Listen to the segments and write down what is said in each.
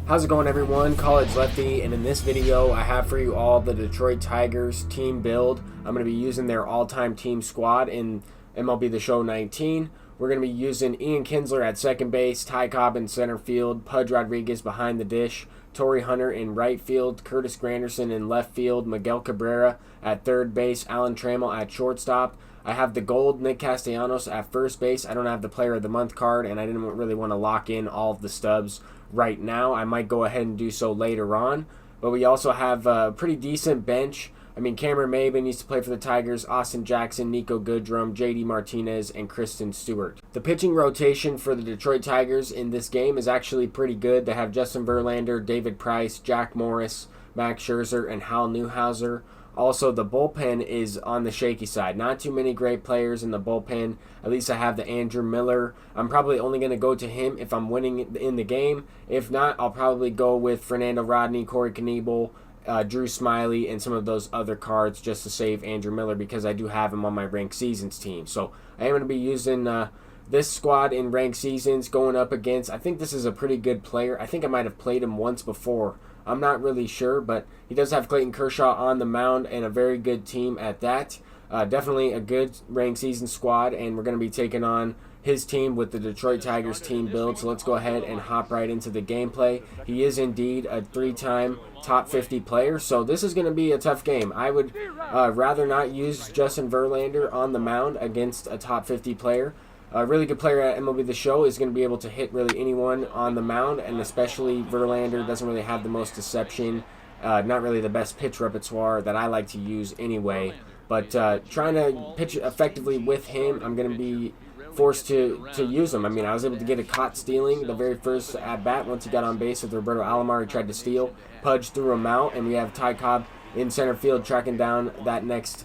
How's it going, everyone? College Lefty, and in this video I have for you all the Detroit Tigers team build. I'm going to be using their all-time team squad in MLB The Show 19. We're going to be using Ian Kinsler at second base, Ty Cobb in center field, Pudge Rodriguez behind the dish, Torii Hunter in right field, Curtis Granderson in left field, Miguel Cabrera at third base, Alan Trammell at shortstop. I have the gold Nick Castellanos at first base. I don't have the Player of the Month card, and I didn't really want to lock in all of the stubs right now. I might go ahead and do so later on. But we also have a pretty decent bench. I mean, Cameron Maybin used to play for the Tigers, Austin Jackson, Nico Goodrum, JD Martinez, and Kristen Stewart. The pitching rotation for the Detroit Tigers in this game is actually pretty good. They have Justin Verlander, David Price, Jack Morris, Max Scherzer, and Hal Newhouser. Also, the bullpen is on the shaky side. Not too many great players in the bullpen. At least I have the Andrew Miller. I'm probably only going to go to him if I'm winning in the game. If not, I'll probably go with Fernando Rodney, Corey Knebel, Drew Smiley, and some of those other cards just to save Andrew Miller because I do have him on my ranked seasons team. So I am going to be using this squad in ranked seasons going up against, I think this is a pretty good player. I think I might have played him once before. I'm not really sure, but he does have Clayton Kershaw on the mound and a very good team at that. Definitely a good ranked season squad, and we're going to be taking on his team with the Detroit Tigers team build. So let's go ahead and hop right into the gameplay. He is indeed a 3-time top 50 player, so this is going to be a tough game. I would rather not use Justin Verlander on the mound against a top 50 player. A really good player at MLB The Show is going to be able to hit really anyone on the mound, and especially Verlander doesn't really have the most deception, not really the best pitch repertoire that I like to use anyway. But trying to pitch effectively with him, I'm going to be forced to use him. I mean, I was able to get a caught stealing the very first at-bat once he got on base with Roberto Alomar. He tried to steal. Pudge threw him out, and we have Ty Cobb in center field tracking down that next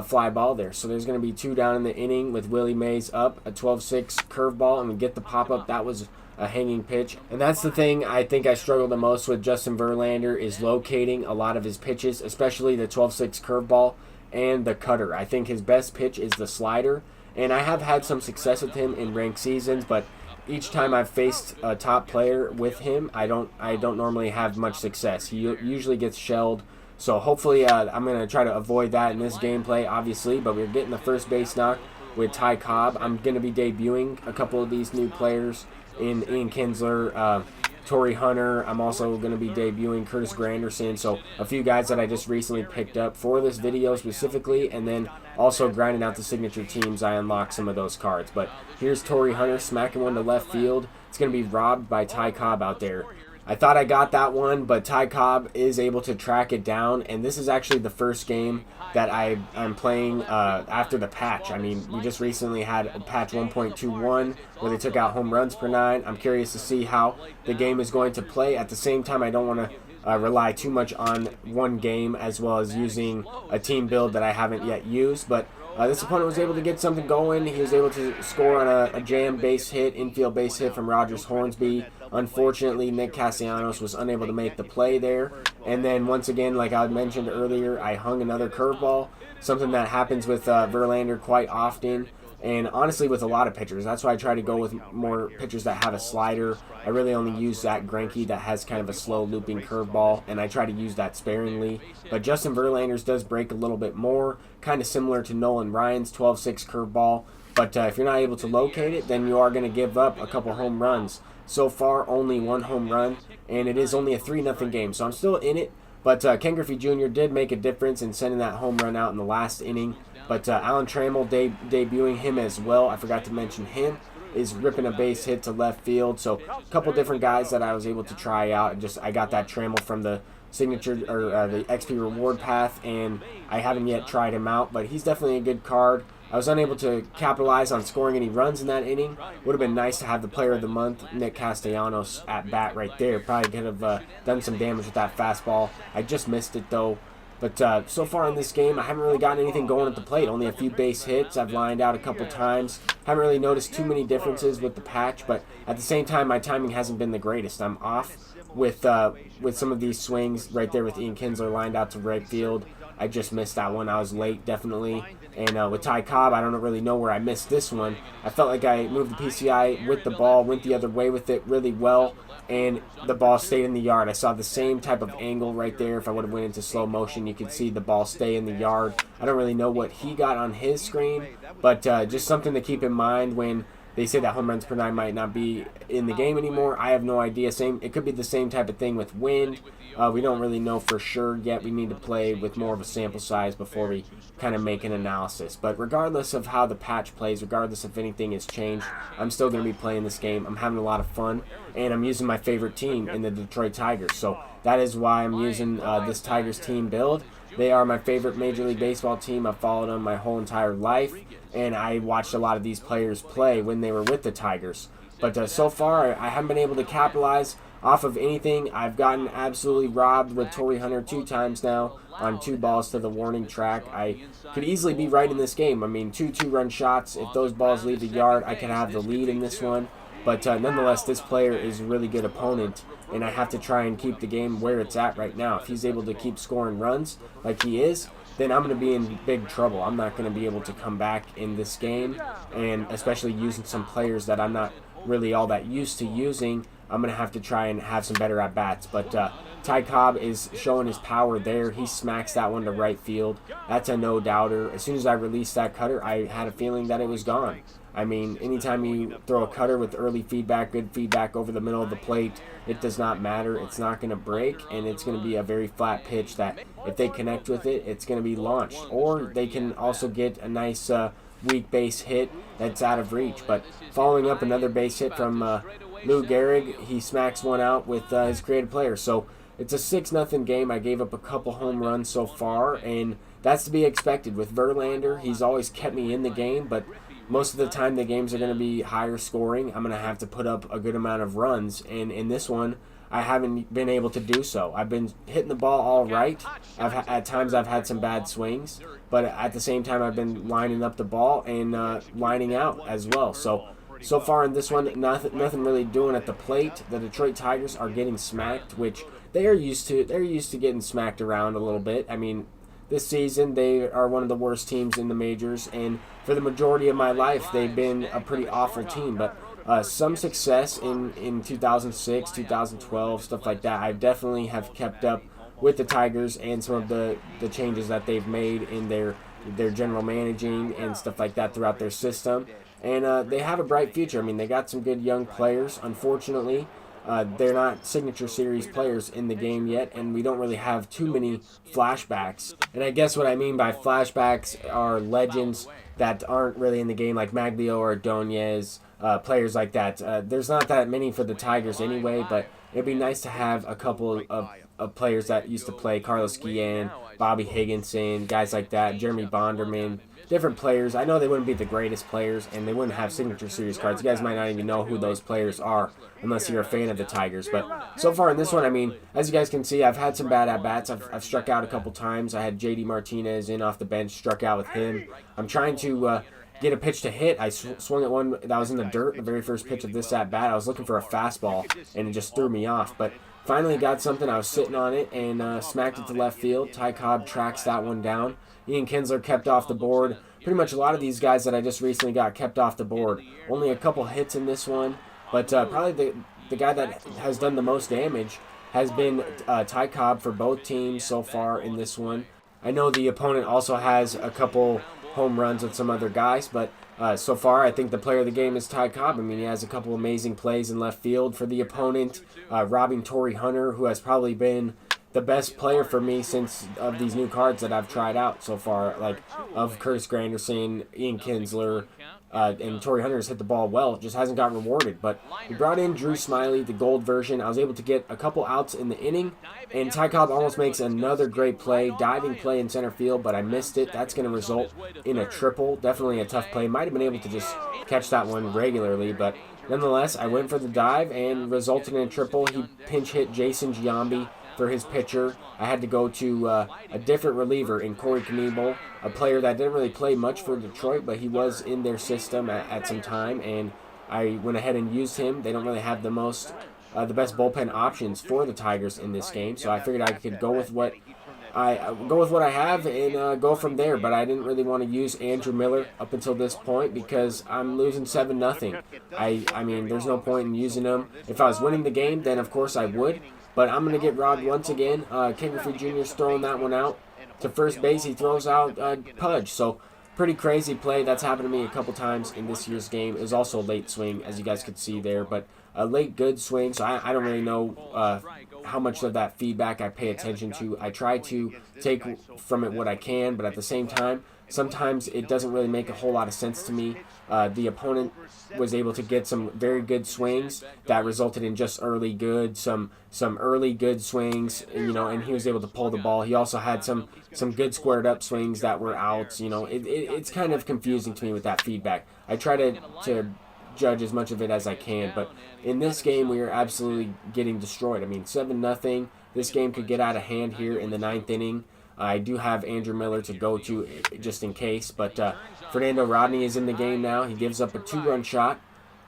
fly ball there. So there's going to be 2 down in the inning with Willie Mays up, a 12-6 curveball, and we get the pop-up. That was a hanging pitch. And that's the thing I think I struggle the most with Justin Verlander is locating a lot of his pitches, especially the 12-6 curveball and the cutter. I think his best pitch is the slider, and I have had some success with him in ranked seasons, but each time I've faced a top player with him, I don't normally have much success. He usually gets shelled. So hopefully I'm going to try to avoid that in this gameplay, obviously. But we're getting the first base knock with Ty Cobb. I'm going to be debuting a couple of these new players in Ian Kinsler, Torii Hunter. I'm also going to be debuting Curtis Granderson. So a few guys that I just recently picked up for this video specifically. And then also grinding out the signature teams, I unlocked some of those cards. But here's Torii Hunter smacking one to left field. It's going to be robbed by Ty Cobb out there. I thought I got that one, but Ty Cobb is able to track it down, and this is actually the first game that I'm playing after the patch. I mean, we just recently had a patch 1.21 where they took out home runs per 9. I'm curious to see how the game is going to play. At the same time, I don't want to rely too much on one game as well as using a team build that I haven't yet used, but this opponent was able to get something going. He was able to score on a jam base hit, infield base hit from Rogers Hornsby. Unfortunately, Nick Castellanos was unable to make the play there. And then once again, like I mentioned earlier, I hung another curveball, something that happens with Verlander quite often. And honestly, with a lot of pitchers, that's why I try to go with more pitchers that have a slider. I really only use Zach Greinke that has kind of a slow looping curveball, and I try to use that sparingly. But Justin Verlander's does break a little bit more, kind of similar to Nolan Ryan's 12-6 curveball. But if you're not able to locate it, then you are going to give up a couple home runs. So far, only 1 home run, and it is only a 3-0 game, so I'm still in it. But Ken Griffey Jr. did make a difference in sending that home run out in the last inning. But Alan Trammell debuting him as well. I forgot to mention him. Is ripping a base hit to left field. So a couple different guys that I was able to try out. I got that Trammell from the signature or the XP reward path, and I haven't yet tried him out. But he's definitely a good card. I was unable to capitalize on scoring any runs in that inning. Would have been nice to have the Player of the Month, Nick Castellanos, at bat right there. Probably could have done some damage with that fastball. I just missed it though. But so far in this game, I haven't really gotten anything going at the plate. Only a few base hits. I've lined out a couple times. Haven't really noticed too many differences with the patch, but at the same time, my timing hasn't been the greatest. I'm off with some of these swings right there with Ian Kinsler lined out to right field. I just missed that one. I was late, definitely. And with Ty Cobb, I don't really know where I missed this one. I felt like I moved the PCI with the ball, went the other way with it really well, and the ball stayed in the yard. I saw the same type of angle right there. If I would have went into slow motion, you could see the ball stay in the yard. I don't really know what he got on his screen, but just something to keep in mind when they say that home runs per nine might not be in the game anymore. I have no idea. It could be the same type of thing with wind. We don't really know for sure yet. We need to play with more of a sample size before we kind of make an analysis. But regardless of how the patch plays, regardless if anything has changed, I'm still going to be playing this game. I'm having a lot of fun, and I'm using my favorite team in the Detroit Tigers. So that is why I'm using this Tigers team build. They are my favorite Major League Baseball team. I've followed them my whole entire life, and I watched a lot of these players play when they were with the Tigers. But so far, I haven't been able to capitalize off of anything. I've gotten absolutely robbed with Torrey Hunter 2 times now on 2 balls to the warning track. I could easily be right in this game. I mean, 2 2-run shots. If those balls leave the yard, I could have the lead in this one. But nonetheless, this player is a really good opponent, and I have to try and keep the game where it's at right now. If he's able to keep scoring runs like he is, then I'm going to be in big trouble. I'm not going to be able to come back in this game, and especially using some players that I'm not really all that used to using, I'm going to have to try and have some better at-bats. But Ty Cobb is showing his power there. He smacks that one to right field. That's a no-doubter. As soon as I released that cutter, I had a feeling that it was gone. I mean, anytime you throw a cutter with early feedback, good feedback over the middle of the plate, it does not matter. It's not going to break, and it's going to be a very flat pitch that if they connect with it, it's going to be launched. Or they can also get a nice weak base hit that's out of reach. But following up another base hit from Lou Gehrig, he smacks one out with his creative player. So it's a 6-0 game. I gave up a couple home runs so far, and that's to be expected. With Verlander, he's always kept me in the game, but most of the time the games are going to be higher scoring. I'm going to have to put up a good amount of runs, and in this one, I haven't been able to do so. I've been hitting the ball all right. At times I've had some bad swings, but at the same time I've been lining up the ball and lining out as well. So far in this one, nothing really doing at the plate. The Detroit Tigers are getting smacked, which they are used to. They're used to getting smacked around a little bit. I mean, this season they are one of the worst teams in the majors, and for the majority of my life they've been a pretty awful team. But some success in 2006, 2012, stuff like that. I definitely have kept up with the Tigers and some of the changes that they've made in their general managing and stuff like that throughout their system. And they have a bright future. I mean, they got some good young players. Unfortunately, they're not signature series players in the game yet, and we don't really have too many flashbacks. And I guess what I mean by flashbacks are legends that aren't really in the game, like Maglio or Ordonez, players like that. There's not that many for the Tigers anyway, but it'd be nice to have a couple of players that used to play, Carlos Guillen, Bobby Higginson, guys like that, Jeremy Bonderman, different players. I know they wouldn't be the greatest players, and they wouldn't have signature series cards. You guys might not even know who those players are unless you're a fan of the Tigers. But so far in this one, I mean, as you guys can see, I've had some bad at-bats. I've struck out a couple times. I had JD Martinez in off the bench, struck out with him. I'm trying to get a pitch to hit. I swung at one that was in the dirt, the very first pitch of this at-bat. I was looking for a fastball, and it just threw me off. But finally got something. I was sitting on it and smacked it to left field. Ty Cobb tracks that one down. Ian Kinsler kept off the board. Pretty much a lot of these guys that I just recently got kept off the board. Only a couple hits in this one, but probably the guy that has done the most damage has been Ty Cobb for both teams so far in this one. I know the opponent also has a couple home runs with some other guys, but so far I think the player of the game is Ty Cobb. I mean, he has a couple amazing plays in left field for the opponent, robbing Torrey Hunter, who has probably been the best player for me since of these new cards that I've tried out so far, like of Curtis Granderson, Ian Kinsler, and Torrey Hunter has hit the ball well, just hasn't got rewarded. But we brought in Drew Smiley, the gold version. I was able to get a couple outs in the inning, and Ty Cobb almost makes another great play, diving play in center field, but I missed it. That's going to result in a triple. Definitely a tough play. Might have been able to just catch that one regularly, but nonetheless, I went for the dive and resulted in a triple. He pinch hit Jason Giambi for his pitcher. I had to go to a different reliever in Corey Knebel, a player that didn't really play much for Detroit, but he was in their system at some time, and I went ahead and used him. They don't really have the best bullpen options for the Tigers in this game, so I figured I could go with what I go with what I have and go from there. But I didn't really want to use Andrew Miller up until this point because I'm losing 7-0. I mean, there's no point in using him. If I was winning the game, then of course I would. But I'm going to get robbed once again. Ken Griffey Jr. is throwing that one out to first base. He throws out Pudge. So pretty crazy play. That's happened to me a couple times in this year's game. It was also a late swing, as you guys could see there. But a late good swing. So I don't really know how much of that feedback I pay attention to. I try to take from it what I can. But at the same time, sometimes it doesn't really make a whole lot of sense to me. The opponent was able to get some very good swings that resulted in just early good, some early good swings, and he was able to pull the ball. He also had some good squared up swings that were outs. It's kind of confusing to me with that feedback. I try to judge as much of it as I can, but in this game we are absolutely getting destroyed. I mean, 7-0. This game could get out of hand here in the 9th inning. I do have Andrew Miller to go to just in case, but Fernando Rodney is in the game now. He gives up a 2-run shot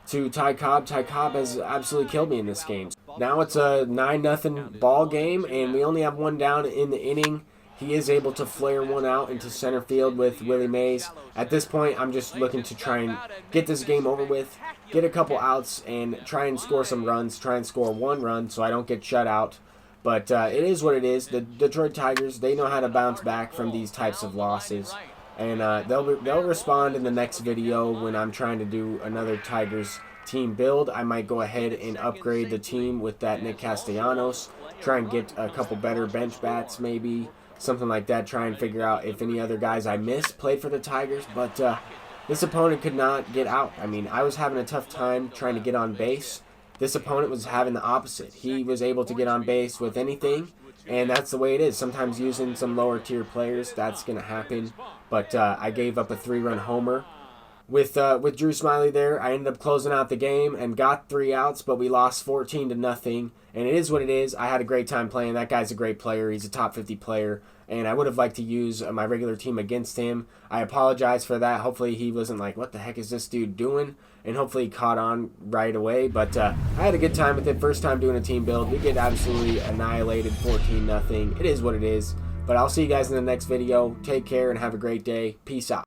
to Ty Cobb. Ty Cobb has absolutely killed me in this game. Now it's a 9-0 ball game, and we only have one down in the inning. He is able to flare one out into center field with Willie Mays. At this point, I'm just looking to try and get this game over with, get a couple outs, and try and score some runs, try and score 1 run so I don't get shut out. But it is what it is. The Detroit Tigers, they know how to bounce back from these types of losses. And they'll respond in the next video when I'm trying to do another Tigers team build. I might go ahead and upgrade the team with that Nick Castellanos. Try and get a couple better bench bats maybe. Something like that. Try and figure out if any other guys I missed played for the Tigers. But this opponent could not get out. I mean, I was having a tough time trying to get on base. This opponent was having the opposite. He was able to get on base with anything, and that's the way it is. Sometimes using some lower tier players, that's going to happen. But I gave up a 3-run homer with Drew Smyly there. I ended up closing out the game and got 3 outs, but we lost 14-0. And it is what it is. I had a great time playing. That guy's a great player. He's a top 50 player. And I would have liked to use my regular team against him. I apologize for that. Hopefully he wasn't like, what the heck is this dude doing? And hopefully he caught on right away. But I had a good time with it. First time doing a team build. We get absolutely annihilated, 14-0. It is what it is. But I'll see you guys in the next video. Take care and have a great day. Peace out.